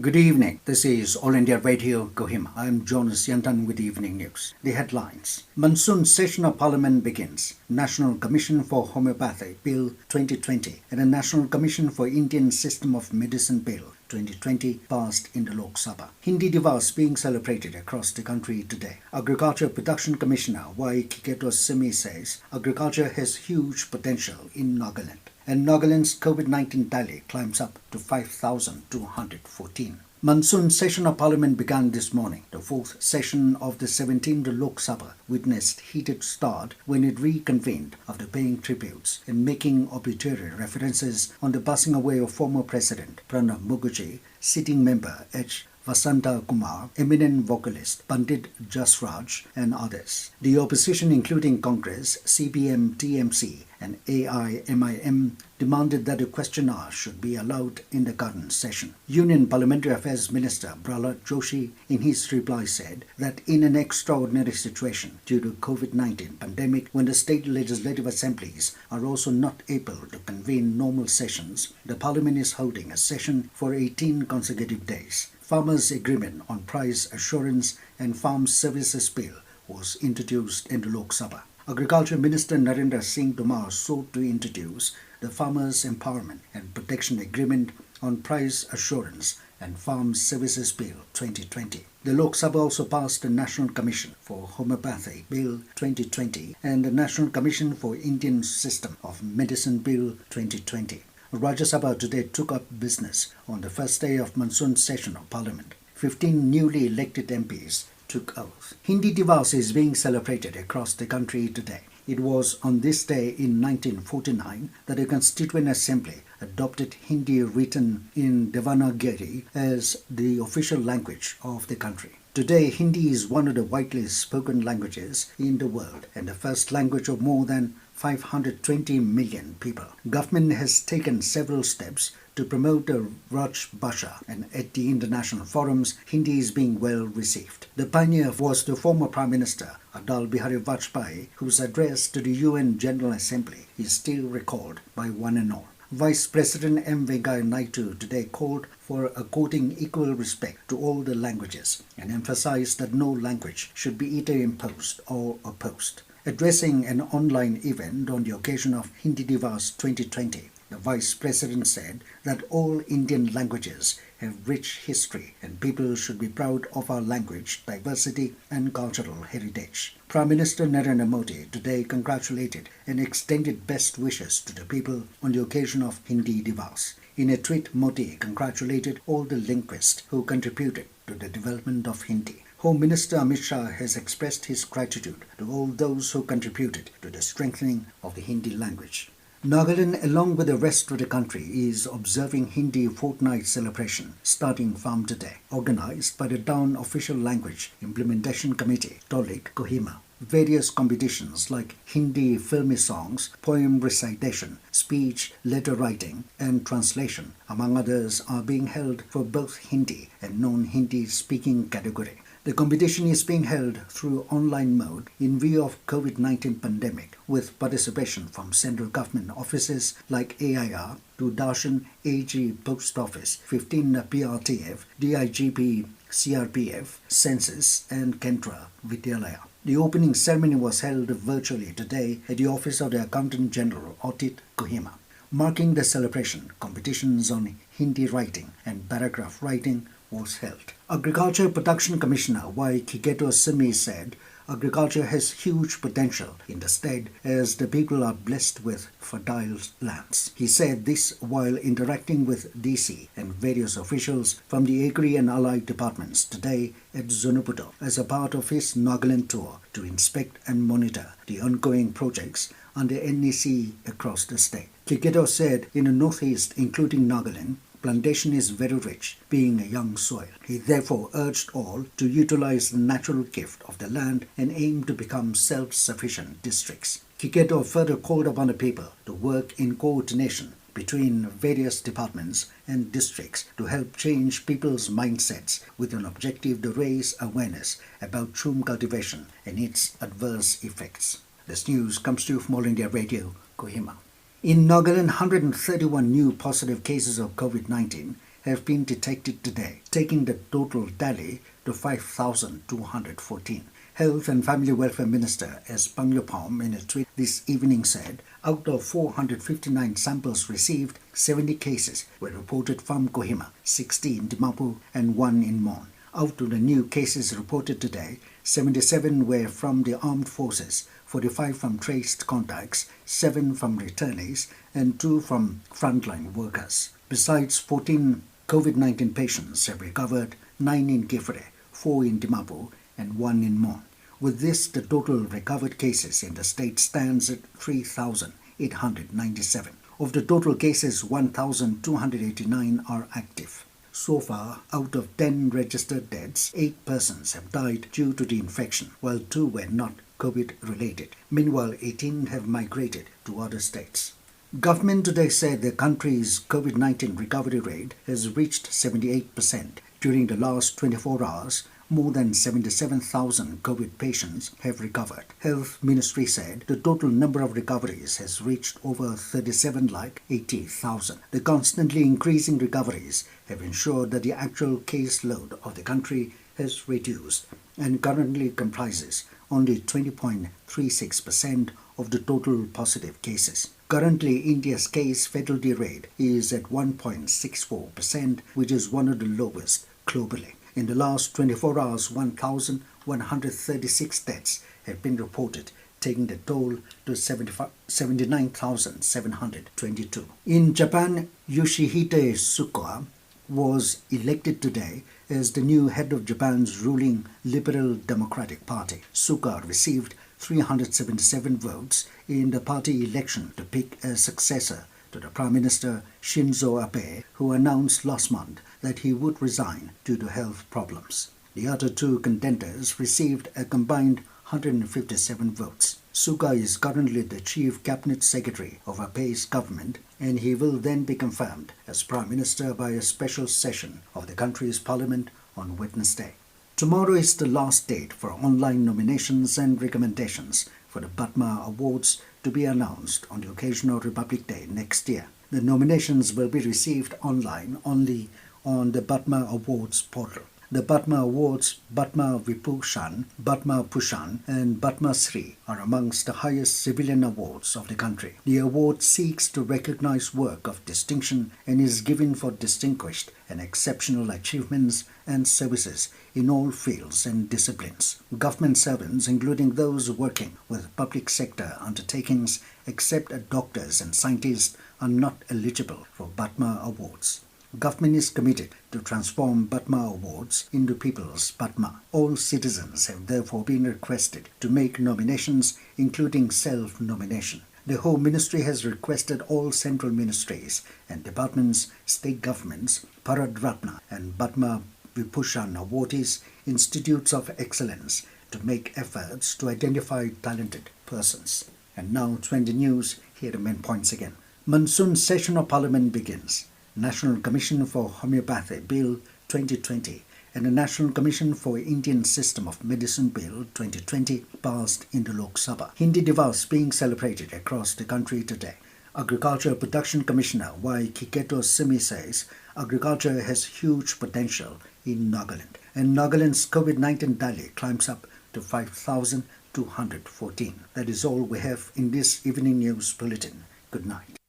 Good evening. This is All India Radio, Kohima. I am Jonas Yantan with the evening news. The headlines. Monsoon session of Parliament begins. National Commission for Homoeopathy Bill 2020 and a National Commission for Indian System of Medicine Bill 2020 passed in the Lok Sabha. Hindi Diwas being celebrated across the country today. Agriculture Production Commissioner Kikheto Sumi says agriculture has huge potential in Nagaland. And Nagaland's COVID-19 tally climbs up to 5,214. Monsoon session of Parliament began this morning. The fourth session of the 17th Lok Sabha witnessed heated start when it reconvened after paying tributes and making obituary references on the passing away of former President Pranab Mukherjee, sitting member H. Vasanta Kumar, eminent vocalist Pandit Jasraj and others. The opposition including Congress, CPM, TMC and AIMIM demanded that a question hour should be allowed in the current session. Union Parliamentary Affairs Minister Prahlad Joshi in his reply said that in an extraordinary situation due to COVID-19 pandemic when the state legislative assemblies are also not able to convene normal sessions, the Parliament is holding a session for 18 consecutive days. Farmers' Agreement on Price Assurance and Farm Services Bill was introduced in the Lok Sabha. Agriculture Minister Narendra Singh Tomar sought to introduce the Farmers' Empowerment and Protection Agreement on Price Assurance and Farm Services Bill 2020. The Lok Sabha also passed the National Commission for Homoeopathy Bill 2020 and the National Commission for Indian System of Medicine Bill 2020. Rajya Sabha today took up business on the first day of monsoon session of Parliament. 15 newly elected MPs took oath. Hindi Diwas is being celebrated across the country today. It was on this day in 1949 that a Constituent Assembly adopted Hindi written in Devanagari as the official language of the country. Today, Hindi is one of the widely spoken languages in the world and the first language of more than 520 million people. Government has taken several steps to promote the Raj Bhasha, and at the international forums, Hindi is being well received. The pioneer was the former Prime Minister Atal Bihari Vajpayee, whose address to the UN General Assembly is still recalled by one and all. Vice President M. Venkaiah Naidu today called for according equal respect to all the languages and emphasized that no language should be either imposed or opposed. Addressing an online event on the occasion of Hindi Diwas 2020, the Vice President said that all Indian languages have rich history and people should be proud of our language, diversity and cultural heritage. Prime Minister Narendra Modi today congratulated and extended best wishes to the people on the occasion of Hindi Diwas. In a tweet, Modi congratulated all the linguists who contributed to the development of Hindi. Home Minister Amit Shah has expressed his gratitude to all those who contributed to the strengthening of the Hindi language. Nagaland, along with the rest of the country, is observing Hindi fortnight celebration starting from today, organized by the Town Official Language Implementation Committee, TOLIC, Kohima. Various competitions like Hindi filmy songs, poem recitation, speech, letter writing and translation, among others, are being held for both Hindi and non-Hindi speaking category. The competition is being held through online mode in view of COVID-19 pandemic with participation from central government offices like AIR, Darshan, AG Post Office, 15 PRTF, DIGP, CRPF, Census and Kendra Vidyalaya. The opening ceremony was held virtually today at the Office of the Accountant General, Audit, Kohima. Marking the celebration, competitions on Hindi writing and paragraph writing was held. Agriculture Production Commissioner Kikheto Sumi said agriculture has huge potential in the state as the people are blessed with fertile lands. He said this while interacting with DC and various officials from the Agri and Allied departments today at Zonuputo as a part of his Nagaland tour to inspect and monitor the ongoing projects under NEC across the state. Kikheto said in the northeast, including Nagaland, plantation is very rich, being a young soil. He therefore urged all to utilize the natural gift of the land and aim to become self-sufficient districts. Kikheto further called upon the people to work in coordination between various departments and districts to help change people's mindsets with an objective to raise awareness about shroom cultivation and its adverse effects. This news comes to you from All India Radio, Kohima. In Nagaland, 131 new positive cases of COVID-19 have been detected today, taking the total tally to 5,214. Health and Family Welfare Minister S. Pangyopom in a tweet this evening said, out of 459 samples received, 70 cases were reported from Kohima, 60 in Dimapur and 1 in Mon. Out of the new cases reported today, 77 were from the armed forces, 45 from traced contacts, 7 from returnees, and 2 from frontline workers. Besides, 14 COVID-19 patients have recovered, 9 in Kifre, 4 in Dimapur, and 1 in Mon. With this, the total recovered cases in the state stands at 3,897. Of the total cases, 1,289 are active. So far, out of 10 registered deaths, 8 persons have died due to the infection, while 2 were not COVID-related. Meanwhile, 18 have migrated to other states. Government today said the country's COVID-19 recovery rate has reached 78%. During the last 24 hours, more than 77,000 COVID patients have recovered. Health Ministry said the total number of recoveries has reached over 37,80,000. The constantly increasing recoveries have ensured that the actual caseload of the country has reduced and currently comprises only 20.36% of the total positive cases. Currently, India's case fatality rate is at 1.64%, which is one of the lowest globally. In the last 24 hours, 1,136 deaths have been reported, taking the toll to 79,722. In Japan, Yoshihide Suga was elected today as the new head of Japan's ruling Liberal Democratic Party. Suga received 377 votes in the party election to pick a successor to the Prime Minister Shinzo Abe, who announced last month that he would resign due to health problems. The other 2 contenders received a combined 157 votes. Suga is currently the Chief Cabinet Secretary of Abe's government, and he will then be confirmed as Prime Minister by a special session of the country's parliament on Wednesday. Tomorrow is the last date for online nominations and recommendations for the Padma Awards to be announced on the occasion of Republic Day next year. The nominations will be received online only on the Padma Awards portal. The Padma Awards, Padma Vibhushan, Padma Bhushan, and Padma Shri are amongst the highest civilian awards of the country. The award seeks to recognize work of distinction and is given for distinguished and exceptional achievements and services in all fields and disciplines. Government servants, including those working with public sector undertakings, except doctors and scientists, are not eligible for Padma Awards. Government is committed to transform Padma Awards into People's Padma. All citizens have therefore been requested to make nominations, including self-nomination. The Home Ministry has requested all central ministries and departments, state governments, Bharat Ratna and Padma Vibhushan awardees, institutes of excellence to make efforts to identify talented persons. And now, 20 news, here are the main points again. Monsoon session of Parliament begins. National Commission for Homoeopathy Bill 2020 and the National Commission for Indian System of Medicine Bill 2020 passed in the Lok Sabha. Hindi Diwas being celebrated across the country today. Agriculture Production Commissioner Y. Kikheto Sumi says agriculture has huge potential in Nagaland, and Nagaland's COVID-19 tally climbs up to 5,214. That is all we have in this evening news bulletin. Good night.